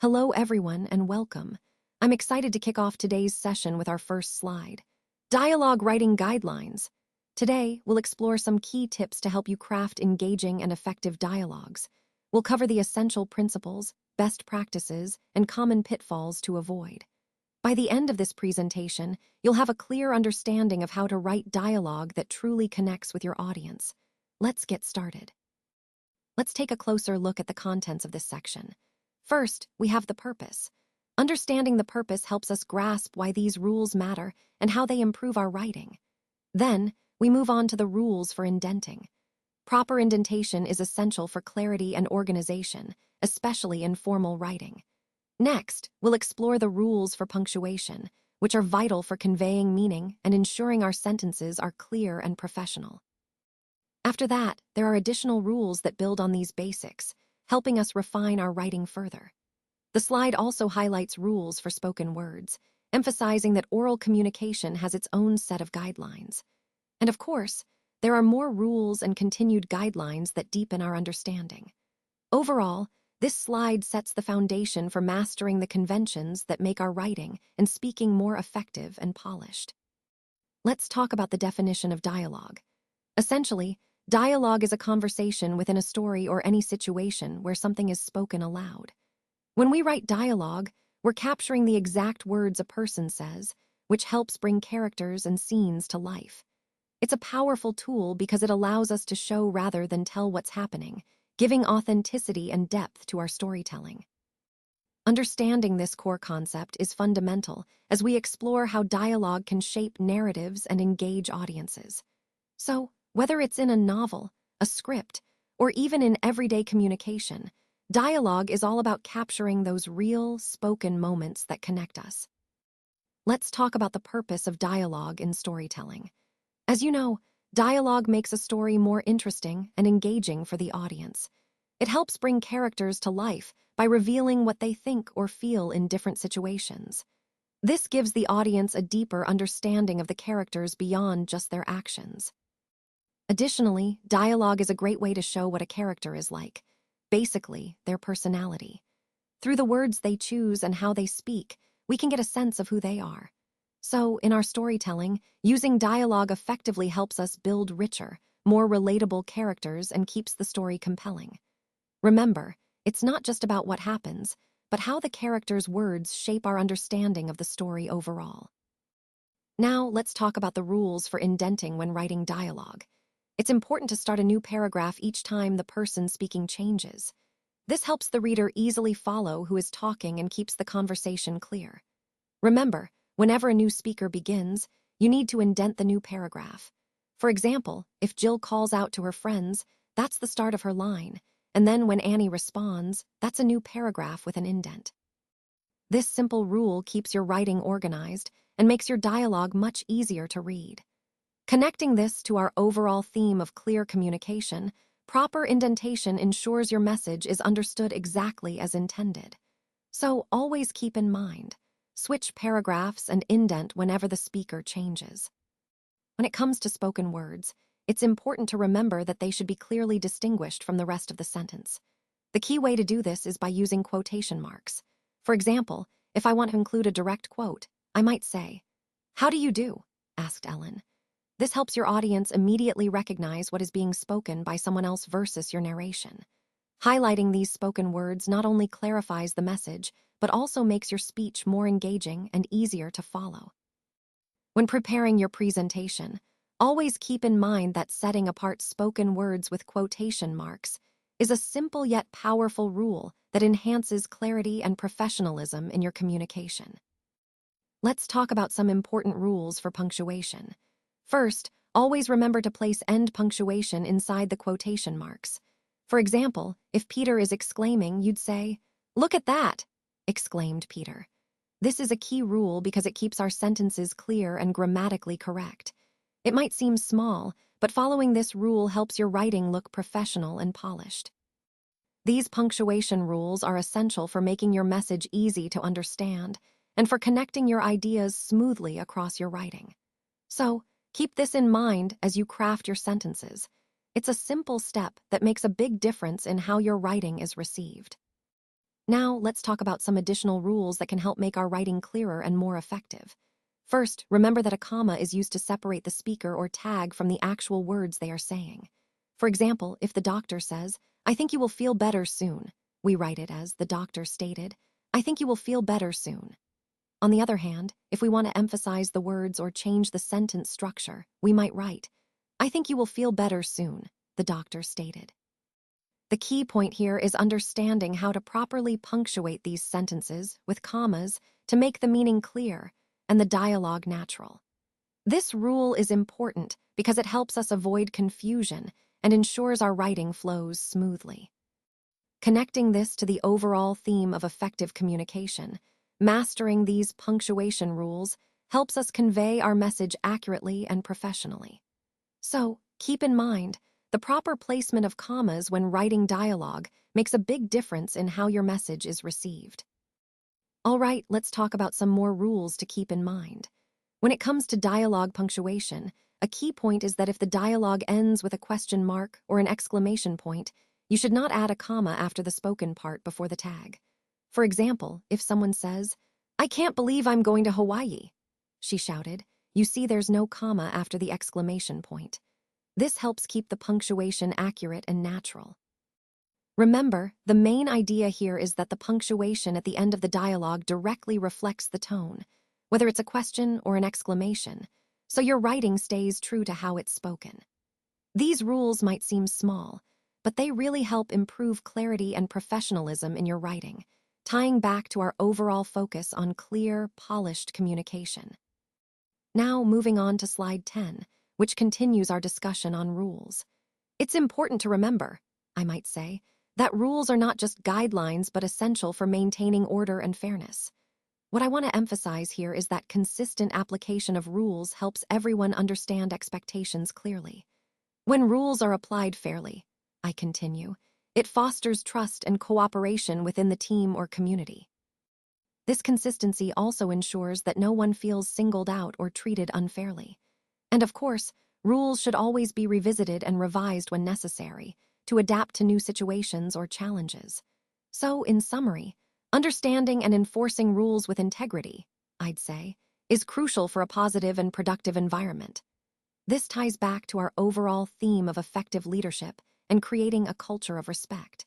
Hello everyone and welcome. I'm excited to kick off today's session with our first slide. Dialogue Writing Guidelines. Today, we'll explore some key tips to help you craft engaging and effective dialogues. We'll cover the essential principles, best practices, and common pitfalls to avoid. By the end of this presentation, you'll have a clear understanding of how to write dialogue that truly connects with your audience. Let's get started. Let's take a closer look at the contents of this section. First, we have the purpose. Understanding the purpose helps us grasp why these rules matter and how they improve our writing. Then, we move on to the rules for indenting. Proper indentation is essential for clarity and organization, especially in formal writing. Next, we'll explore the rules for punctuation, which are vital for conveying meaning and ensuring our sentences are clear and professional. After that, there are additional rules that build on these basics, helping us refine our writing further. The slide also highlights rules for spoken words, emphasizing that oral communication has its own set of guidelines. And of course, there are more rules and continued guidelines that deepen our understanding. Overall, this slide sets the foundation for mastering the conventions that make our writing and speaking more effective and polished. Let's talk about the definition of dialogue. Essentially, dialogue is a conversation within a story or any situation where something is spoken aloud. When we write dialogue, we're capturing the exact words a person says, which helps bring characters and scenes to life. It's a powerful tool because it allows us to show rather than tell what's happening, giving authenticity and depth to our storytelling. Understanding this core concept is fundamental as we explore how dialogue can shape narratives and engage audiences. So, whether it's in a novel, a script, or even in everyday communication, dialogue is all about capturing those real, spoken moments that connect us. Let's talk about the purpose of dialogue in storytelling. As you know, dialogue makes a story more interesting and engaging for the audience. It helps bring characters to life by revealing what they think or feel in different situations. This gives the audience a deeper understanding of the characters beyond just their actions. Additionally, dialogue is a great way to show what a character is like, basically, their personality. Through the words they choose and how they speak, we can get a sense of who they are. So, in our storytelling, using dialogue effectively helps us build richer, more relatable characters and keeps the story compelling. Remember, it's not just about what happens, but how the characters' words shape our understanding of the story overall. Now, let's talk about the rules for indenting when writing dialogue. It's important to start a new paragraph each time the person speaking changes. This helps the reader easily follow who is talking and keeps the conversation clear. Remember, whenever a new speaker begins, you need to indent the new paragraph. For example, if Jill calls out to her friends, that's the start of her line, and then when Annie responds, that's a new paragraph with an indent. This simple rule keeps your writing organized and makes your dialogue much easier to read. Connecting this to our overall theme of clear communication, proper indentation ensures your message is understood exactly as intended. So always keep in mind, switch paragraphs and indent whenever the speaker changes. When it comes to spoken words, it's important to remember that they should be clearly distinguished from the rest of the sentence. The key way to do this is by using quotation marks. For example, if I want to include a direct quote, I might say, "How do you do?" asked Ellen. This helps your audience immediately recognize what is being spoken by someone else versus your narration. Highlighting these spoken words not only clarifies the message, but also makes your speech more engaging and easier to follow. When preparing your presentation, always keep in mind that setting apart spoken words with quotation marks is a simple yet powerful rule that enhances clarity and professionalism in your communication. Let's talk about some important rules for punctuation. First, always remember to place end punctuation inside the quotation marks. For example, if Peter is exclaiming, you'd say, "Look at that!" exclaimed Peter. This is a key rule because it keeps our sentences clear and grammatically correct. It might seem small, but following this rule helps your writing look professional and polished. These punctuation rules are essential for making your message easy to understand and for connecting your ideas smoothly across your writing. So, keep this in mind as you craft your sentences. It's a simple step that makes a big difference in how your writing is received. Now, let's talk about some additional rules that can help make our writing clearer and more effective. First, remember that a comma is used to separate the speaker or tag from the actual words they are saying. For example, if the doctor says, "I think you will feel better soon," we write it as "the doctor stated, I think you will feel better soon." On the other hand, if we want to emphasize the words or change the sentence structure, we might write, "I think you will feel better soon," the doctor stated. The key point here is understanding how to properly punctuate these sentences with commas to make the meaning clear and the dialogue natural. This rule is important because it helps us avoid confusion and ensures our writing flows smoothly. Connecting this to the overall theme of effective communication, mastering these punctuation rules helps us convey our message accurately and professionally. So, keep in mind, the proper placement of commas when writing dialogue makes a big difference in how your message is received. All right, let's talk about some more rules to keep in mind. When it comes to dialogue punctuation, a key point is that if the dialogue ends with a question mark or an exclamation point, you should not add a comma after the spoken part before the tag. For example, if someone says, "I can't believe I'm going to Hawaii," she shouted, you see there's no comma after the exclamation point. This helps keep the punctuation accurate and natural. Remember, the main idea here is that the punctuation at the end of the dialogue directly reflects the tone, whether it's a question or an exclamation, so your writing stays true to how it's spoken. These rules might seem small, but they really help improve clarity and professionalism in your writing, tying back to our overall focus on clear, polished communication. Now, moving on to slide 10, which continues our discussion on rules. It's important to remember, I might say, that rules are not just guidelines but essential for maintaining order and fairness. What I want to emphasize here is that consistent application of rules helps everyone understand expectations clearly. When rules are applied fairly, I continue, it fosters trust and cooperation within the team or community. This consistency also ensures that no one feels singled out or treated unfairly. And of course, rules should always be revisited and revised when necessary to adapt to new situations or challenges. So, in summary, understanding and enforcing rules with integrity, I'd say, is crucial for a positive and productive environment. This ties back to our overall theme of effective leadership and creating a culture of respect.